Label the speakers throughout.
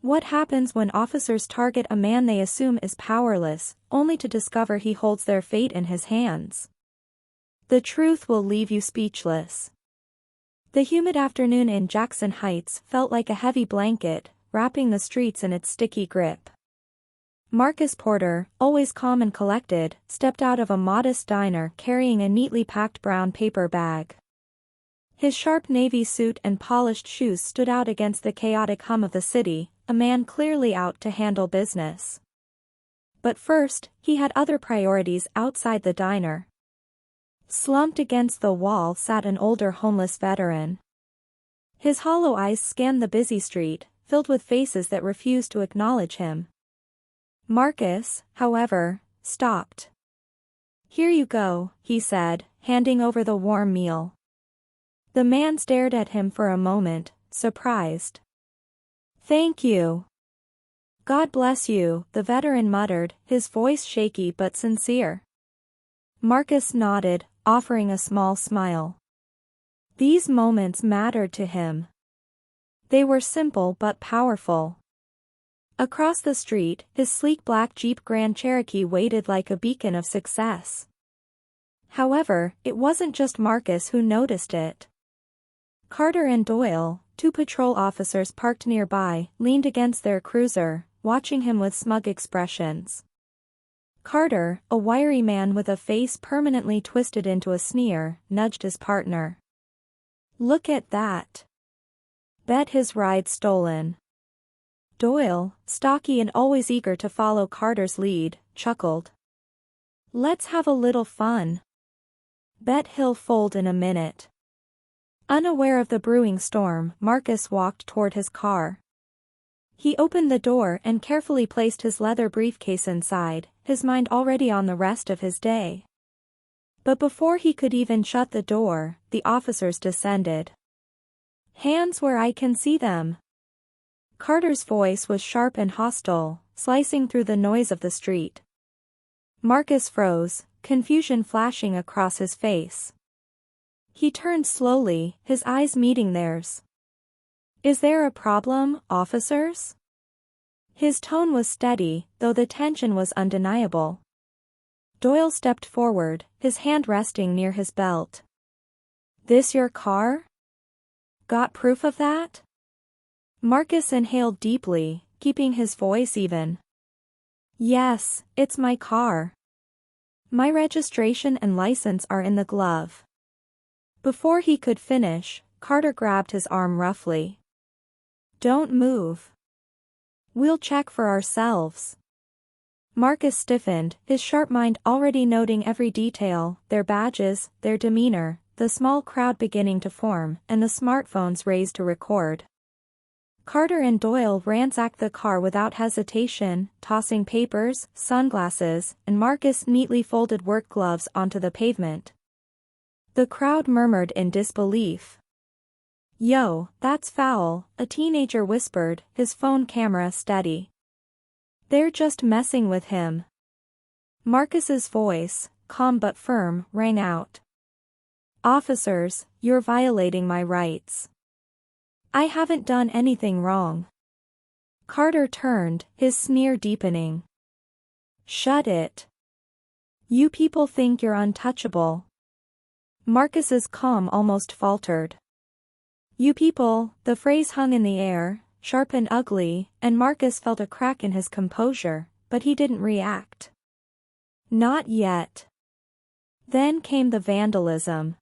Speaker 1: What happens when officers target a man they assume is powerless, only to discover he holds their fate in his hands? The truth will leave you speechless. The humid afternoon in Jackson Heights felt like a heavy blanket, wrapping the streets in its sticky grip. Marcus Porter, always calm and collected, stepped out of a modest diner carrying a neatly packed brown paper bag. His sharp navy suit and polished shoes stood out against the chaotic hum of the city, a man clearly out to handle business. But first, he had other priorities outside the diner. Slumped against the wall sat an older homeless veteran. His hollow eyes scanned the busy street, filled with faces that refused to acknowledge him. Marcus, however, stopped. "Here you go," he said, handing over the warm meal. The man stared at him for a moment, surprised. "Thank you." "God bless you," the veteran muttered, his voice shaky but sincere. Marcus nodded, offering a small smile. These moments mattered to him. They were simple but powerful. Across the street, his sleek black Jeep Grand Cherokee waited like a beacon of success. However, it wasn't just Marcus who noticed it. Carter and Doyle, two patrol officers parked nearby, leaned against their cruiser, watching him with smug expressions. Carter, a wiry man with a face permanently twisted into a sneer, nudged his partner. "Look at that. Bet his ride's stolen." Doyle, stocky and always eager to follow Carter's lead, chuckled. "Let's have a little fun. Bet he'll fold in a minute." Unaware of the brewing storm, Marcus walked toward his car. He opened the door and carefully placed his leather briefcase inside, his mind already on the rest of his day. But before he could even shut the door, the officers descended. "Hands where I can see them." Carter's voice was sharp and hostile, slicing through the noise of the street. Marcus froze, confusion flashing across his face. He turned slowly, his eyes meeting theirs. "Is there a problem, officers?" His tone was steady, though the tension was undeniable. Doyle stepped forward, his hand resting near his belt. "This your car? Got proof of that?" Marcus inhaled deeply, keeping his voice even. "Yes, it's my car. My registration and license are in the glove." Before he could finish, Carter grabbed his arm roughly. "Don't move. We'll check for ourselves." Marcus stiffened, his sharp mind already noting every detail, their badges, their demeanor, the small crowd beginning to form, and the smartphones raised to record. Carter and Doyle ransacked the car without hesitation, tossing papers, sunglasses, and Marcus' neatly folded work gloves onto the pavement. The crowd murmured in disbelief. "Yo, that's foul," a teenager whispered, his phone camera steady. "They're just messing with him." Marcus's voice, calm but firm, rang out. "Officers, you're violating my rights. I haven't done anything wrong." Carter turned, his sneer deepening. "Shut it. You people think you're untouchable." Marcus's calm almost faltered. "You people," the phrase hung in the air, sharp and ugly, and Marcus felt a crack in his composure, but he didn't react. Not yet. Then came the vandalism.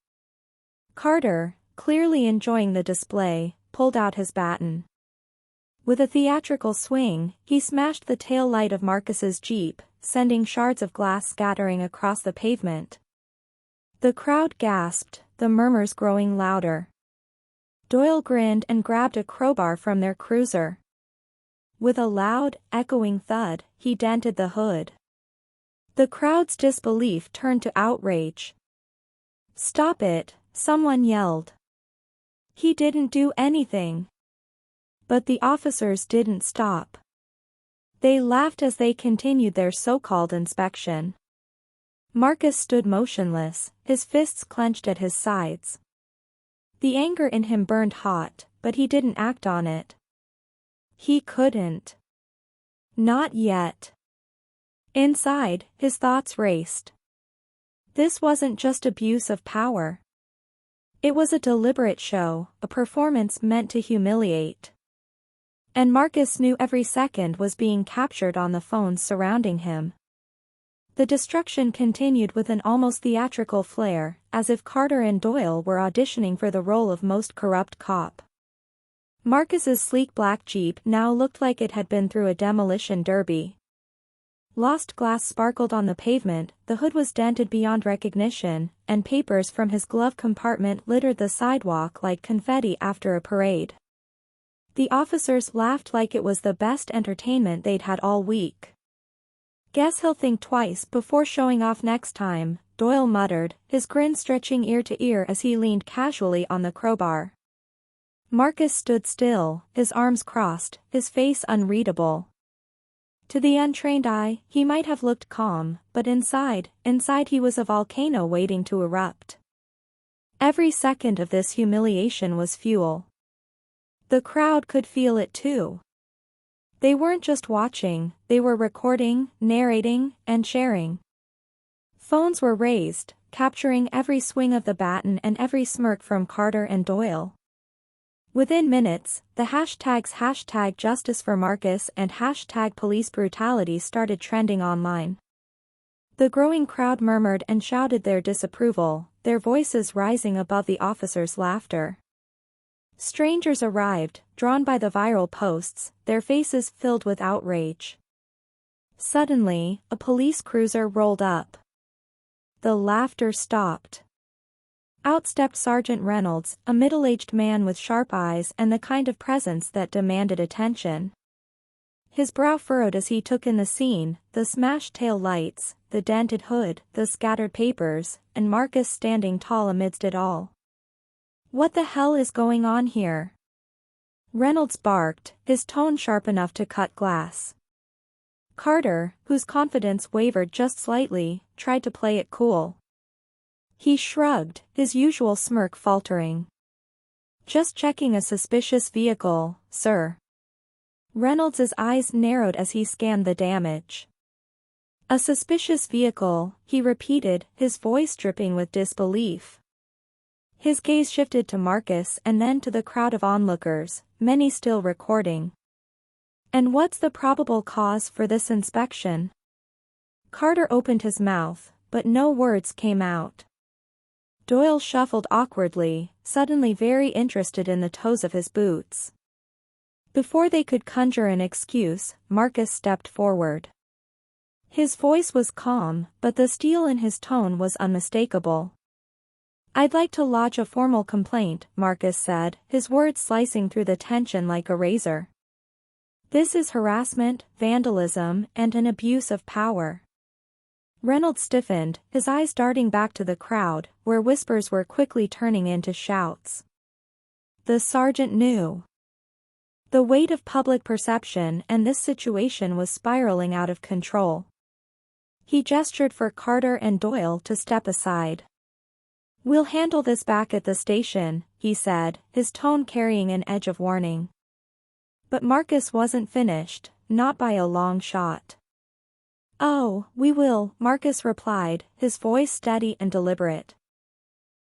Speaker 1: Carter, clearly enjoying the display, pulled out his baton. With a theatrical swing, he smashed the tail light of Marcus's Jeep, sending shards of glass scattering across the pavement. The crowd gasped, the murmurs growing louder. Doyle grinned and grabbed a crowbar from their cruiser. With a loud, echoing thud, he dented the hood. The crowd's disbelief turned to outrage. "Stop it," someone yelled. "He didn't do anything." But the officers didn't stop. They laughed as they continued their so-called inspection. Marcus stood motionless, his fists clenched at his sides. The anger in him burned hot, but he didn't act on it. He couldn't. Not yet. Inside, his thoughts raced. This wasn't just abuse of power. It was a deliberate show, a performance meant to humiliate. And Marcus knew every second was being captured on the phones surrounding him. The destruction continued with an almost theatrical flair, as if Carter and Doyle were auditioning for the role of most corrupt cop. Marcus's sleek black Jeep now looked like it had been through a demolition derby. Lost glass sparkled on the pavement, the hood was dented beyond recognition, and papers from his glove compartment littered the sidewalk like confetti after a parade. The officers laughed like it was the best entertainment they'd had all week. "Guess he'll think twice before showing off next time," Doyle muttered, his grin stretching ear to ear as he leaned casually on the crowbar. Marcus stood still, his arms crossed, his face unreadable. To the untrained eye, he might have looked calm, but inside he was a volcano waiting to erupt. Every second of this humiliation was fuel. The crowd could feel it too. They weren't just watching, they were recording, narrating, and sharing. Phones were raised, capturing every swing of the baton and every smirk from Carter and Doyle. Within minutes, the hashtags #Justice for Marcus and #Police Brutality started trending online. The growing crowd murmured and shouted their disapproval, their voices rising above the officers' laughter. Strangers arrived, drawn by the viral posts, their faces filled with outrage. Suddenly, a police cruiser rolled up. The laughter stopped. Out stepped Sergeant Reynolds, a middle-aged man with sharp eyes and the kind of presence that demanded attention. His brow furrowed as he took in the scene, the smashed tail lights, the dented hood, the scattered papers, and Marcus standing tall amidst it all. "What the hell is going on here?" Reynolds barked, his tone sharp enough to cut glass. Carter, whose confidence wavered just slightly, tried to play it cool. He shrugged, his usual smirk faltering. "Just checking a suspicious vehicle, sir." Reynolds's eyes narrowed as he scanned the damage. "A suspicious vehicle," he repeated, his voice dripping with disbelief. His gaze shifted to Marcus and then to the crowd of onlookers, many still recording. "And what's the probable cause for this inspection?" Carter opened his mouth, but no words came out. Doyle shuffled awkwardly, suddenly very interested in the toes of his boots. Before they could conjure an excuse, Marcus stepped forward. His voice was calm, but the steel in his tone was unmistakable. "I'd like to lodge a formal complaint," Marcus said, his words slicing through the tension like a razor. "This is harassment, vandalism, and an abuse of power." Reynolds stiffened, his eyes darting back to the crowd, where whispers were quickly turning into shouts. The sergeant knew. The weight of public perception and this situation was spiraling out of control. He gestured for Carter and Doyle to step aside. "We'll handle this back at the station," he said, his tone carrying an edge of warning. But Marcus wasn't finished, not by a long shot. "Oh, we will," Marcus replied, his voice steady and deliberate.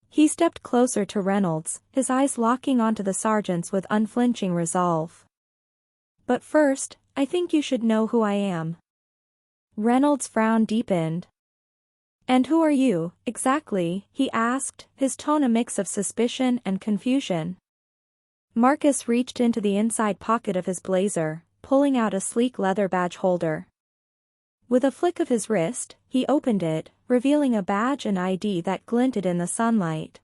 Speaker 1: He stepped closer to Reynolds, his eyes locking onto the sergeant's with unflinching resolve. "But first, I think you should know who I am." Reynolds' frown deepened. "And who are you, exactly?" he asked, his tone a mix of suspicion and confusion. Marcus reached into the inside pocket of his blazer, pulling out a sleek leather badge holder. With a flick of his wrist, he opened it, revealing a badge and ID that glinted in the sunlight.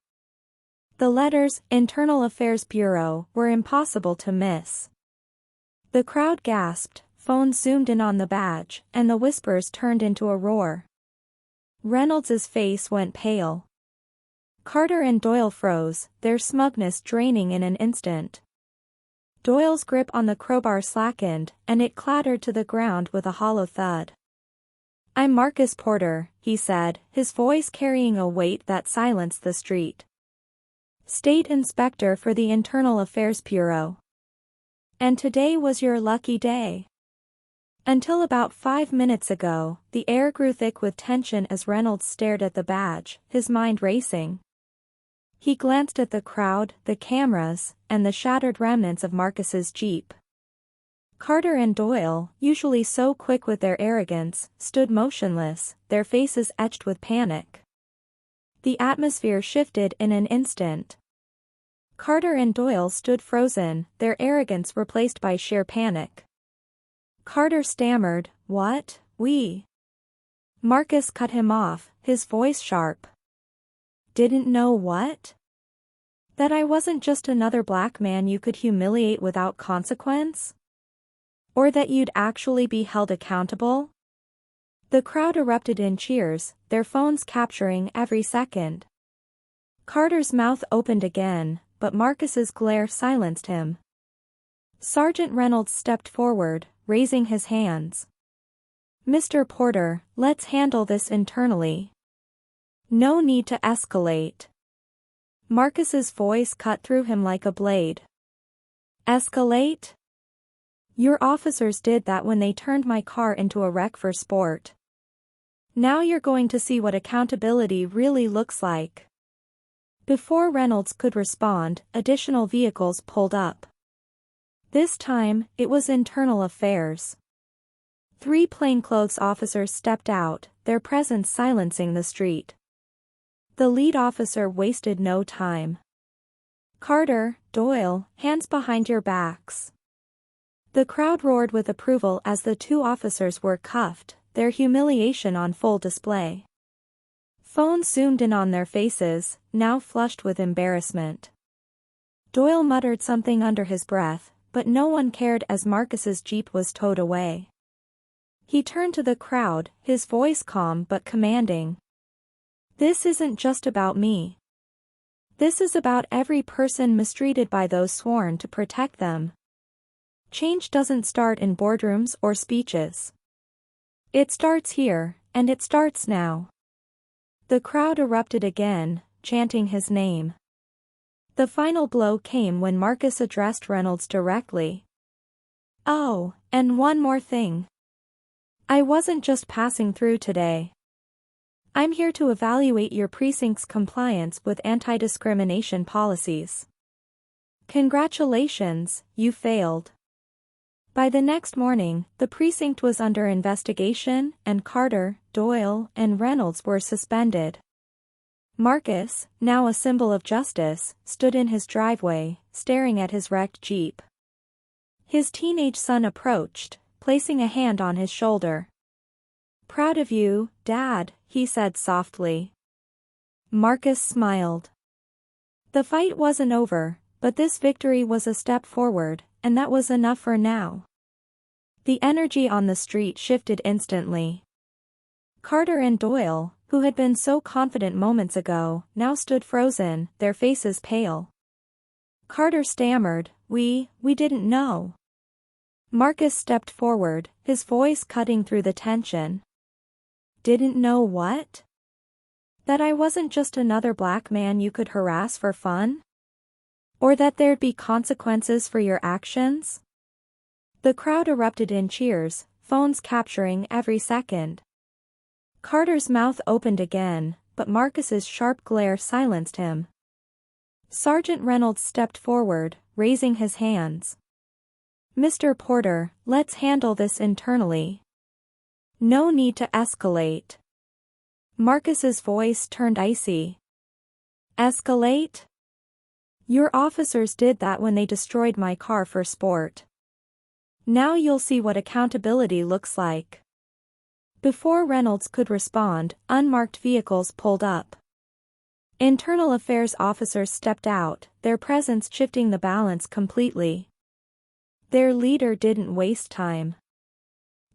Speaker 1: The letters, Internal Affairs Bureau, were impossible to miss. The crowd gasped, phones zoomed in on the badge, and the whispers turned into a roar. Reynolds's face went pale. Carter and Doyle froze, their smugness draining in an instant. Doyle's grip on the crowbar slackened, and it clattered to the ground with a hollow thud. "I'm Marcus Porter," he said, his voice carrying a weight that silenced the street. "State Inspector for the Internal Affairs Bureau." And today was your lucky day. Until about 5 minutes ago, the air grew thick with tension as Reynolds stared at the badge, his mind racing. He glanced at the crowd, the cameras, and the shattered remnants of Marcus's Jeep. Carter and Doyle, usually so quick with their arrogance, stood motionless, their faces etched with panic. The atmosphere shifted in an instant. Carter and Doyle stood frozen, their arrogance replaced by sheer panic. Carter stammered, "What, we?" Marcus cut him off, his voice sharp. "Didn't know what? That I wasn't just another black man you could humiliate without consequence? Or that you'd actually be held accountable?" The crowd erupted in cheers, their phones capturing every second. Carter's mouth opened again, but Marcus's glare silenced him. Sergeant Reynolds stepped forward, raising his hands. "Mr. Porter, let's handle this internally. No need to escalate." Marcus's voice cut through him like a blade. "Escalate? Your officers did that when they turned my car into a wreck for sport. Now you're going to see what accountability really looks like." Before Reynolds could respond, additional vehicles pulled up. This time, it was internal affairs. 3 plainclothes officers stepped out, their presence silencing the street. The lead officer wasted no time. "Carter, Doyle, hands behind your backs." The crowd roared with approval as the 2 officers were cuffed, their humiliation on full display. Phones zoomed in on their faces, now flushed with embarrassment. Doyle muttered something under his breath, but no one cared as Marcus's Jeep was towed away. He turned to the crowd, his voice calm but commanding. "This isn't just about me. This is about every person mistreated by those sworn to protect them. Change doesn't start in boardrooms or speeches. It starts here, and it starts now." The crowd erupted again, chanting his name. The final blow came when Marcus addressed Reynolds directly. "Oh, and one more thing. I wasn't just passing through today. I'm here to evaluate your precinct's compliance with anti-discrimination policies. Congratulations, you failed." By the next morning, the precinct was under investigation, and Carter, Doyle, and Reynolds were suspended. Marcus, now a symbol of justice, stood in his driveway, staring at his wrecked Jeep. His teenage son approached, placing a hand on his shoulder. "Proud of you, Dad," he said softly. Marcus smiled. The fight wasn't over, but this victory was a step forward, and that was enough for now. The energy on the street shifted instantly. Carter and Doyle, who had been so confident moments ago, now stood frozen, their faces pale. Carter stammered, We didn't know." Marcus stepped forward, his voice cutting through the tension. "Didn't know what? That I wasn't just another black man you could harass for fun? Or that there'd be consequences for your actions?" The crowd erupted in cheers, phones capturing every second. Carter's mouth opened again, but Marcus's sharp glare silenced him. Sergeant Reynolds stepped forward, raising his hands. "Mr. Porter, let's handle this internally. No need to escalate." Marcus's voice turned icy. "Escalate? Your officers did that when they destroyed my car for sport. Now you'll see what accountability looks like." Before Reynolds could respond, unmarked vehicles pulled up. Internal affairs officers stepped out, their presence shifting the balance completely. Their leader didn't waste time.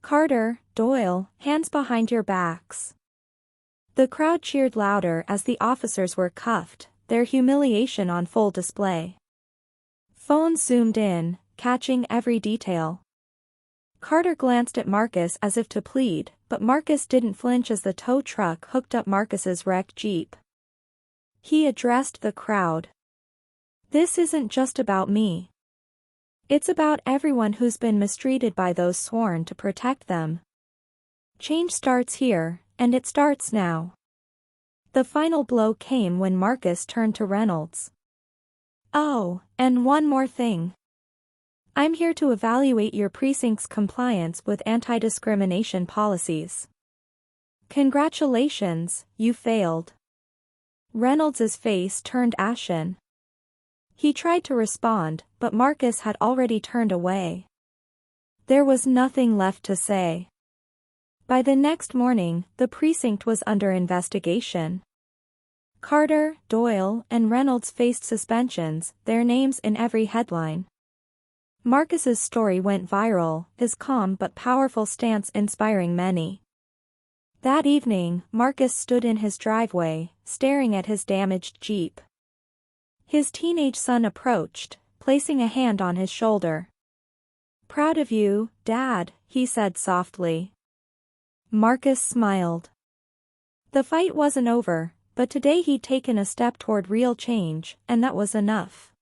Speaker 1: "Carter, Doyle, hands behind your backs." The crowd cheered louder as the officers were cuffed, their humiliation on full display. Phones zoomed in, catching every detail. Carter glanced at Marcus as if to plead, but Marcus didn't flinch as the tow truck hooked up Marcus's wrecked Jeep. He addressed the crowd. "This isn't just about me. It's about everyone who's been mistreated by those sworn to protect them. Change starts here, and it starts now. The final blow came when Marcus turned to Reynolds. "Oh, and one more thing. I'm here to evaluate your precinct's compliance with anti-discrimination policies. Congratulations, you failed." Reynolds's face turned ashen. He tried to respond, but Marcus had already turned away. There was nothing left to say. By the next morning, the precinct was under investigation. Carter, Doyle, and Reynolds faced suspensions, their names in every headline. Marcus's story went viral, his calm but powerful stance inspiring many. That evening, Marcus stood in his driveway, staring at his damaged Jeep. His teenage son approached, placing a hand on his shoulder. "Proud of you, Dad," he said softly. Marcus smiled. The fight wasn't over, but today he'd taken a step toward real change, and that was enough.